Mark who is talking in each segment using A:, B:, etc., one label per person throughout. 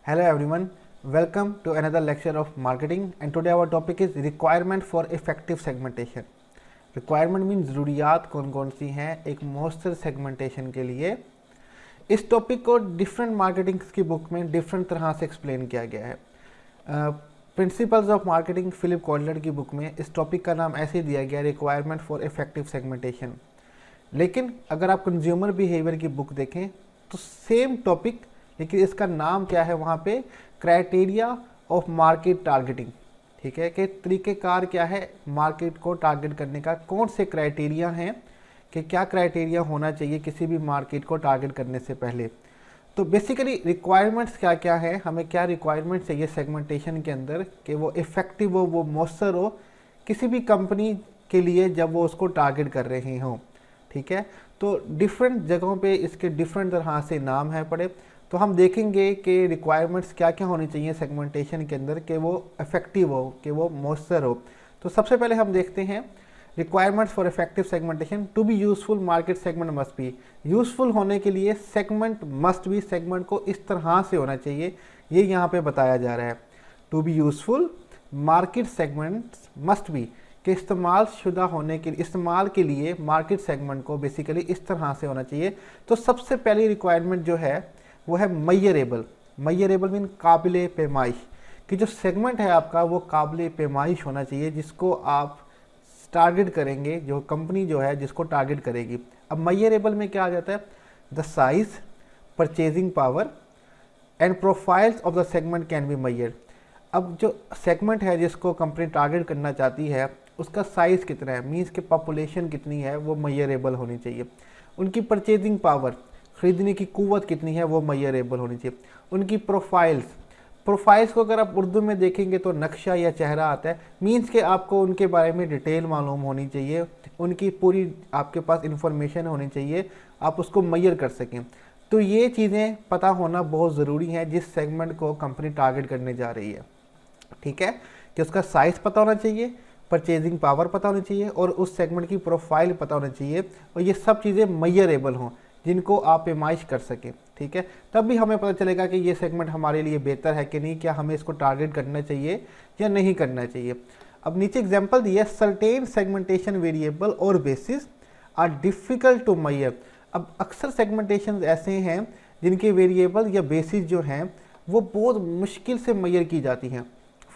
A: Hello everyone, welcome to another lecture of marketing and today our topic is requirement for effective segmentation. Requirement means ज़रूरियात कौन कौन सी हैं एक moisture segmentation के लिए। इस टॉपिक को डिफरेंट मार्केटिंग की बुक में डिफरेंट तरह से एक्सप्लेन किया गया है। Principles of marketing Philip Kotler की बुक में इस टॉपिक का नाम ऐसे दिया गया रिक्वायरमेंट फॉर इफेक्टिव सेगमेंटेशन। लेकिन अगर आप कंज्यूमर बिहेवियर की बुक देखें तो सेम टॉपिक, लेकिन इसका नाम क्या है वहाँ पे, क्राइटेरिया ऑफ मार्केट टारगेटिंग। ठीक है, कि तरीक़ेकार क्या है मार्केट को टारगेट करने का, कौन से क्राइटेरिया हैं कि क्या क्राइटेरिया होना चाहिए किसी भी मार्केट को टारगेट करने से पहले। तो बेसिकली रिक्वायरमेंट्स क्या क्या है, हमें क्या रिक्वायरमेंट चाहिए सेगमेंटेशन के अंदर कि वो इफ़ेक्टिव हो, वो मौसर हो किसी भी कंपनी के लिए जब वो उसको टारगेट कर रहे हों। ठीक है, तो डिफरेंट जगहों पे इसके डिफरेंट तरह से नाम है पड़े। तो हम देखेंगे कि रिक्वायरमेंट्स क्या क्या होनी चाहिए सेगमेंटेशन के अंदर कि वो इफेक्टिव हो, कि वो मौसर हो। तो सबसे पहले हम देखते हैं requirements for effective segmentation. To be useful market segment must be, useful होने के लिए सेगमेंट मस्ट बी, सेगमेंट को इस तरह से होना चाहिए, ये यहाँ पे बताया जा रहा है। To be useful market segments must be, कि इस्तेमाल शुदा होने के इस्तेमाल के लिए मार्केट सेगमेंट को बेसिकली इस तरह से होना चाहिए। तो सबसे पहली रिक्वायरमेंट जो है वो है मैयरेबल। मैयरेबल मीन काबिल पैमाइश, कि जो सेगमेंट है आपका वो काबिल पैमाइश होना चाहिए, जिसको आप टारगेट करेंगे, जो कंपनी जो है जिसको टारगेट करेगी। अब मैयरेबल में क्या आ जाता है, the size, purchasing power and profiles of the segment can be मैयर। अब जो सेगमेंट है जिसको कंपनी टारगेट करना चाहती है उसका साइज़ कितना है, मीन्स कि पॉपुलेशन कितनी है, वो मैयरेबल होनी चाहिए। उनकी परचेजिंग पावर, ख़रीदने की कुव्वत कितनी है, वो मैयरेबल होनी चाहिए। उनकी प्रोफाइल्स को अगर आप उर्दू में देखेंगे तो नक्शा या चेहरा आता है, मीन्स कि आपको उनके बारे में डिटेल मालूम होनी चाहिए, उनकी पूरी आपके पास इंफॉर्मेशन होनी चाहिए, आप उसको मैयर कर सकें। तो ये चीज़ें पता होना बहुत ज़रूरी है जिस सेगमेंट को कंपनी टारगेट करने जा रही है। ठीक है, कि उसका साइज़ पता होना चाहिए, परचेजिंग पावर पता होनी चाहिए और उस सेगमेंट की प्रोफाइल पता होनी चाहिए, और ये सब चीज़ें मैयरेबल हों जिनको आप पैमाइश कर सकें। ठीक है, तब भी हमें पता चलेगा कि ये सेगमेंट हमारे लिए बेहतर है कि नहीं, क्या हमें इसको टारगेट करना चाहिए या नहीं करना चाहिए। अब नीचे एग्जांपल दिया, सर्टेन सेगमेंटेशन वेरिएबल और basis are difficult to measure. अब अक्सर सेगमेंटेशन ऐसे हैं जिनके वेरिएबल या बेसिस जो हैं वो बहुत मुश्किल से मैयर की जाती हैं।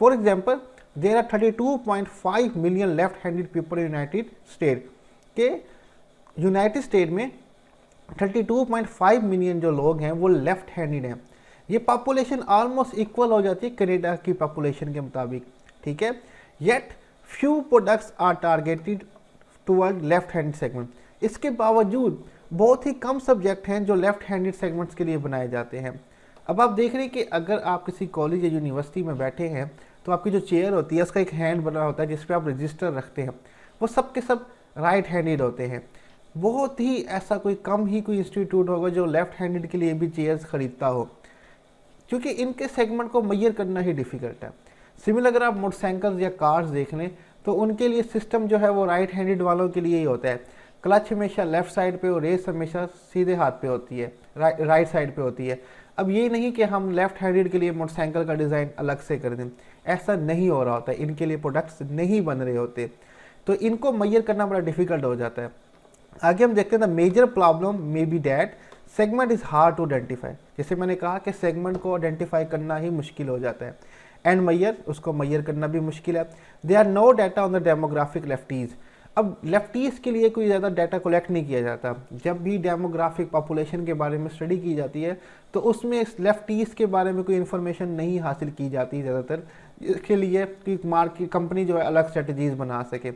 A: For example, there are 32.5 million left handed people in United State, के यूनाइटेड स्टेट में 32.5 मिलियन जो लोग हैं वो लेफ्ट हैंडेड हैं। ये पॉपुलेशन ऑलमोस्ट इक्वल हो जाती है कनाडा की पॉपुलेशन के मुताबिक। ठीक है, yet few products are targeted toward left hand segment. इसके बावजूद बहुत ही कम सब्जेक्ट हैं जो लेफ्ट हैंडेड सेगमेंट्स के लिए बनाए जाते हैं। अब आप देख रहे हैं कि अगर आप किसी कॉलेज या यूनिवर्सिटी में बैठे हैं तो आपकी जो चेयर होती है उसका एक हैंड बना होता है जिस पे आप रजिस्टर रखते हैं, वो सब के सब राइट हैंडेड होते हैं। बहुत ही ऐसा कोई इंस्टीट्यूट होगा जो लेफ्ट हैंडेड के लिए भी चेयर्स खरीदता हो, क्योंकि इनके सेगमेंट को मैयर करना ही डिफ़िकल्ट है। सिमिलर अगर आप मोटरसाइकिल्स या कार्स देख लें तो उनके लिए सिस्टम जो है वो राइट हैंडेड वालों के लिए ही होता है। क्लच हमेशा लेफ़्ट साइड पे और रेस हमेशा सीधे हाथ पे होती है, राइट साइड पे होती है। अब ये नहीं कि हम लेफ़्ट हैंडेड के लिए मोटरसाइकिल का डिज़ाइन अलग से कर दें, ऐसा नहीं हो रहा होता है, इनके लिए प्रोडक्ट्स नहीं बन रहे होते, तो इनको मैयर करना बड़ा डिफ़िकल्ट हो जाता है। आगे हम देखते हैं the major problem may be that segment is hard to identify. जैसे मैंने कहा कि सेगमेंट को आइडेंटिफाई करना ही मुश्किल हो जाता है, एंड मैयर, उसको मैयर करना भी मुश्किल है। There are no data on the demographic lefties. अब लेफ्टीज़ के लिए कोई ज़्यादा डाटा कलेक्ट नहीं किया जाता। जब भी डेमोग्राफिक पॉपुलेशन के बारे में स्टडी की जाती है तो उसमें लेफ्टीज़ के बारे में कोई इन्फॉर्मेशन नहीं हासिल की जाती ज़्यादातर, इसके लिए कि मार्केट कंपनी जो है अलग स्ट्रेटजीज़ बना सके।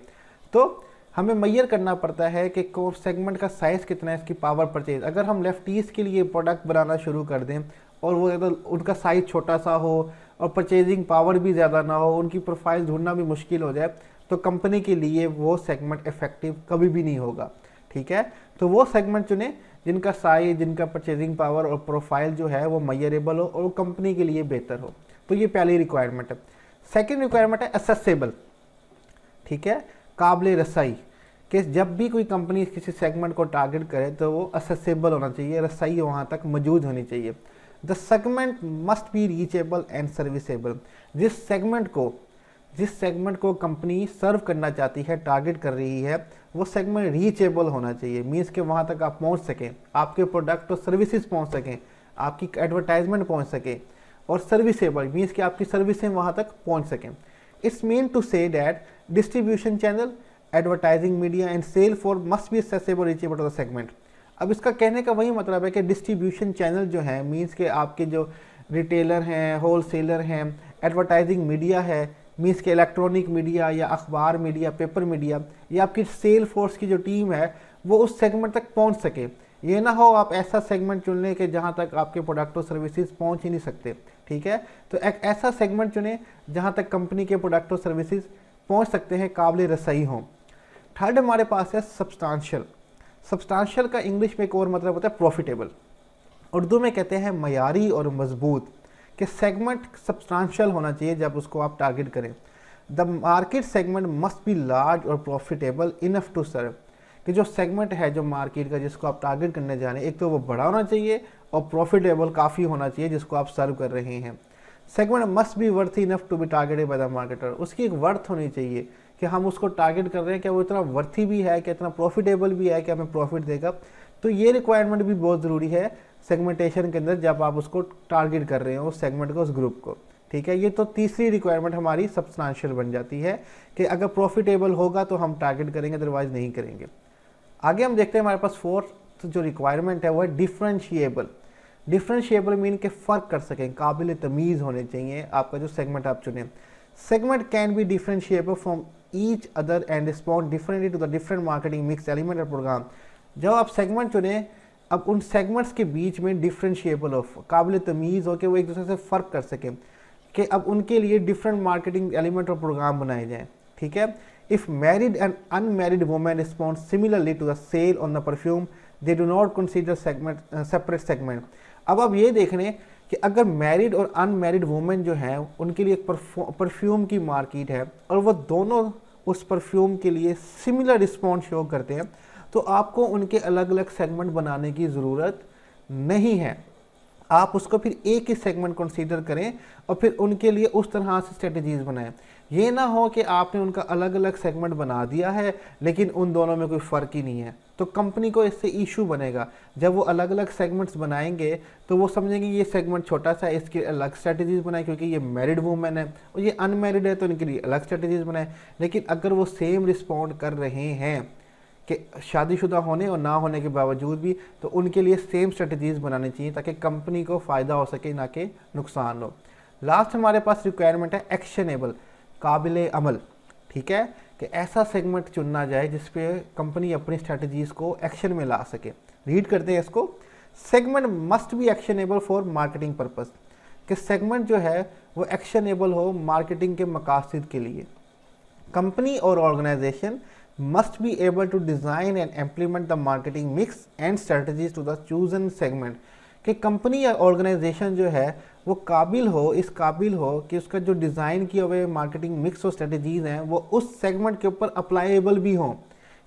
A: तो हमें मैयर करना पड़ता है कि कौन सेगमेंट का साइज़ कितना है, इसकी पावर परचेज। अगर हम लेफ्टीज़ के लिए प्रोडक्ट बनाना शुरू कर दें और वो ज़्यादा उनका साइज़ छोटा सा हो और परचेजिंग पावर भी ज़्यादा ना हो, उनकी प्रोफाइल ढूंढना भी मुश्किल हो जाए, तो कंपनी के लिए वो सेगमेंट इफेक्टिव कभी भी नहीं होगा। ठीक है, तो वो सेगमेंट चुने जिनका साइज, जिनका परचेजिंग पावर और प्रोफाइल जो है वो मैयरेबल हो और वो कंपनी के लिए बेहतर हो। तो ये पहली रिक्वायरमेंट है। सेकेंड रिक्वायरमेंट है एसेसेबल। ठीक है, काबिल रसाई, कि जब भी कोई कंपनी किसी सेगमेंट को टारगेट करे तो वो एसेसेबल होना चाहिए, रसाई वहाँ तक मौजूद होनी चाहिए। The segment must B reachable and serviceable. जिस सेगमेंट को कंपनी सर्व करना चाहती है, टारगेट कर रही है, वो सेगमेंट रीचेबल होना चाहिए। मीन्स कि वहाँ तक आप पहुँच सकें, आपके प्रोडक्ट और सर्विसेज पहुँच सकें, आपकी एडवर्टाइजमेंट पहुँच सके, और सर्विसेबल मीन्स कि आपकी सर्विसें वहाँ तक पहुँच सकें। It's mean to say that distribution channel, advertising media and sales force must be accessible reachable to the segment. अब इसका कहने का वही मतलब है कि डिस्ट्रीब्यूशन चैनल जो है, मीन्स के आपके जो रिटेलर हैं, होलसेलर हैं, एडवर्टाइजिंग मीडिया है, मीन्स के इलेक्ट्रॉनिक मीडिया या अखबार मीडिया, पेपर मीडिया, या आपकी सेल फोर्स की जो टीम है वो उस सेगमेंट तक पहुंच सके। ये ना हो आप ऐसा सेगमेंट चुन लें कि जहां तक आपके प्रोडक्ट और सर्विसेज पहुंच ही नहीं सकते। ठीक है, तो एक ऐसा सेगमेंट चुनें जहां तक कंपनी के प्रोडक्ट और सर्विसेज पहुंच सकते हैं, काबिल रसाई हों। थर्ड हमारे पास है सब्सटेंशियल। सब्सटेंशियल का इंग्लिश में एक और मतलब होता है प्रॉफिटेबल। उर्दू में कहते हैं मयारी और मजबूत, कि सेगमेंट सब्सटेंशियल होना चाहिए जब उसको आप टारगेट करें। The market segment must B large और प्रॉफिटेबल इनफ टू सर्व, कि जो सेगमेंट है जो मार्केट का जिसको आप टारगेट करने जा रहे हैं, एक तो वो बड़ा होना चाहिए और प्रॉफिटेबल काफ़ी होना चाहिए जिसको आप सर्व कर रहे हैं। Segment must be worth enough to be targeted by the marketer, उसकी एक वर्थ होनी चाहिए कि हम उसको टारगेट कर रहे हैं, क्या वो इतना वर्थी भी है, क्या इतना प्रॉफिटेबल भी है, क्या हमें प्रॉफिट देगा। तो ये रिक्वायरमेंट भी बहुत ज़रूरी है सेगमेंटेशन के अंदर जब आप उसको टारगेट कर रहे हो, उस सेगमेंट को, उस ग्रुप को। ठीक है, ये तो तीसरी रिक्वायरमेंट हमारी सब्सटेंशियल बन जाती है कि अगर प्रॉफिटेबल होगा तो हम टारगेट करेंगे, अदरवाइज नहीं करेंगे। आगे हम देखते हैं हमारे पास फोर्थ जो रिक्वायरमेंट है वो है डिफरेंशिएबल। डिफरेंशिएबल मीन के फ़र्क कर सकें, काबिल तमीज़ होने चाहिए आपका जो सेगमेंट आप चुने। Segment can be differentiable from each other and respond differently to the different marketing mix element और प्रोग्राम। जब आप सेगमेंट चुने, अब उन सेगमेंट्स के बीच में डिफरेंशिएबल हो, काबिल तमीज़ हो कि वो एक दूसरे से फ़र्क कर सकें, कि अब उनके लिए डिफरेंट मार्केटिंग एलिमेंट और प्रोग्राम बनाए जाएँ। ठीक है, if married and unmarried women respond similarly to the sale on the perfume, they do not consider separate segment। अब आप ये देख रहे हैं कि अगर मैरिड और अनमैरिड वुमेन जो हैं उनके लिए एक परफ्यूम की मार्केट है और वो दोनों उस परफ्यूम के लिए सिमिलर रिस्पॉन्स शो करते हैं, तो आपको उनके अलग अलग सेगमेंट बनाने की ज़रूरत नहीं है। आप उसको फिर एक ही सेगमेंट कंसीडर करें और फिर उनके लिए उस तरह से स्ट्रेटजीज बनाएं। ये ना हो कि आपने उनका अलग अलग सेगमेंट बना दिया है लेकिन उन दोनों में कोई फ़र्क ही नहीं है, तो कंपनी को इससे इशू बनेगा। जब वो अलग अलग सेगमेंट्स बनाएंगे तो वो समझेंगे ये सेगमेंट छोटा सा है, इसके अलग स्ट्रेटजीज बनाए, क्योंकि ये मैरिड वूमेन है और ये अनमैरिड है तो इनके लिए अलग स्ट्रेटजीज बनाए। लेकिन अगर वो सेम रिस्पॉन्ड कर रहे हैं कि शादीशुदा होने और ना होने के बावजूद भी, तो उनके लिए सेम स्ट्रेटजीज बनानी चाहिए ताकि कंपनी को फ़ायदा हो सके, ना कि नुकसान हो। लास्ट हमारे पास रिक्वायरमेंट है एक्शनेबल, काबिल अमल। ठीक है, कि ऐसा सेगमेंट चुनना जाए जिस पे कंपनी अपनी स्ट्रेटजीज़ को एक्शन में ला सके। रीड करते हैं इसको। Segment must B actionable for marketing purpose, कि सेगमेंट जो है वो एक्शनेबल हो मार्केटिंग के मकासद के लिए। कंपनी और organisation must be able to design and implement the marketing mix and strategies to the chosen segment, कि कंपनी या ऑर्गेनाइजेशन जो है वो काबिल हो, इस काबिल हो कि उसका जो डिज़ाइन किए हुए मार्केटिंग मिक्स और स्ट्रेटजीज़ हैं वो उस सेगमेंट के ऊपर अप्लाइएबल भी हों।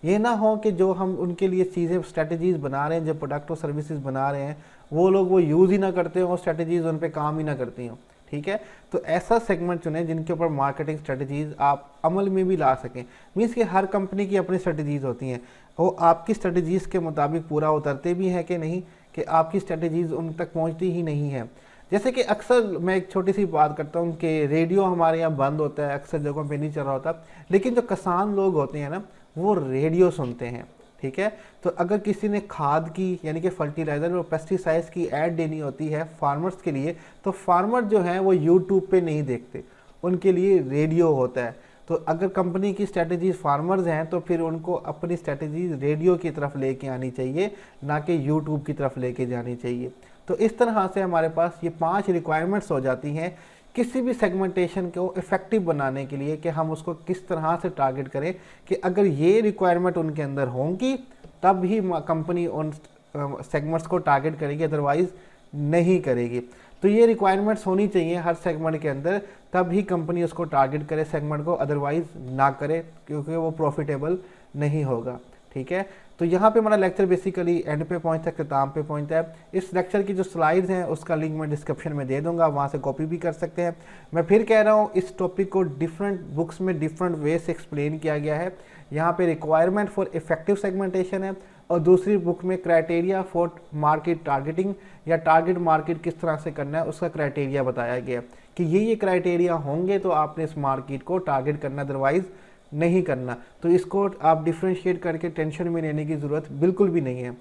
A: ये ना हो कि जो हम उनके लिए चीज़ें स्ट्रेटजीज़ बना रहे हैं, जो प्रोडक्ट और सर्विसेज बना रहे हैं, वो लोग वो यूज़ ही ना करते हों, स्ट्रेटजीज़ उन पर काम ही ना करती हों। ठीक है, तो ऐसा सेगमेंट चुनें जिनके ऊपर मार्केटिंग स्ट्रेटजीज़ आप अमल में भी ला सकें। मीन्स कि हर कंपनी की अपनी स्ट्रेटजीज़ होती हैं, वो आपकी स्ट्रेटजीज़ के मुताबिक पूरा उतरते भी हैं कि नहीं, कि आपकी स्ट्रेटजीज़ उन तक पहुंचती ही नहीं है। जैसे कि अक्सर मैं एक छोटी सी बात करता हूं कि रेडियो हमारे यहाँ बंद होता है, अक्सर जगहों पे नहीं चल रहा होता, लेकिन जो किसान लोग होते हैं ना वो रेडियो सुनते हैं। ठीक है, तो अगर किसी ने खाद की यानी कि फर्टिलाइज़र और पेस्टिसाइड्स की ऐड देनी होती है फार्मर्स के लिए, तो फार्मर जो हैं वो यूट्यूब पे नहीं देखते, उनके लिए रेडियो होता है। तो अगर कंपनी की स्ट्रेटजीज फार्मर्स हैं तो फिर उनको अपनी स्ट्रेटजीज रेडियो की तरफ लेके आनी चाहिए, ना कि यूट्यूब की तरफ लेके जानी चाहिए। तो इस तरह से हमारे पास ये 5 रिक्वायरमेंट्स हो जाती हैं किसी भी सेगमेंटेशन को इफ़ेक्टिव बनाने के लिए, कि हम उसको किस तरह से टारगेट करें, कि अगर ये रिक्वायरमेंट उनके अंदर होंगी तब ही कंपनी उन सेगमेंट्स को टारगेट करेगी, अदरवाइज़ नहीं करेगी। तो ये रिक्वायरमेंट्स होनी चाहिए हर सेगमेंट के अंदर, तब ही कंपनी उसको टारगेट करे सेगमेंट को, अदरवाइज़ ना करे, क्योंकि वो प्रॉफिटेबल नहीं होगा। ठीक है। तो यहाँ पे हमारा लेक्चर बेसिकली एंड पे पहुँचता है, अख्ताम पे पहुँचता है। इस लेक्चर की जो स्लाइड्स हैं उसका लिंक मैं डिस्क्रिप्शन में दे दूंगा, वहाँ से कॉपी भी कर सकते हैं। मैं फिर कह रहा हूँ, इस टॉपिक को डिफरेंट बुक्स में डिफरेंट वे से एक्सप्लेन किया गया है। यहाँ पे रिक्वायरमेंट फॉर इफेक्टिव सेगमेंटेशन है, और दूसरी बुक में क्राइटेरिया फॉर मार्केट टारगेटिंग या टारगेट मार्केट किस तरह से करना है उसका क्राइटेरिया बताया गया कि ये क्राइटेरिया होंगे तो आपने इस मार्केट को टारगेट करना, अदरवाइज नहीं करना। तो इसको आप डिफ्रेंशिएट करके टेंशन में लेने की ज़रूरत बिल्कुल भी नहीं है।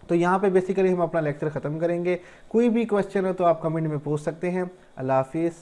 A: तो यहाँ पे बेसिकली हम अपना लेक्चर ख़त्म करेंगे। कोई भी क्वेश्चन हो तो आप कमेंट में पूछ सकते हैं। अल्लाह हाफिज़।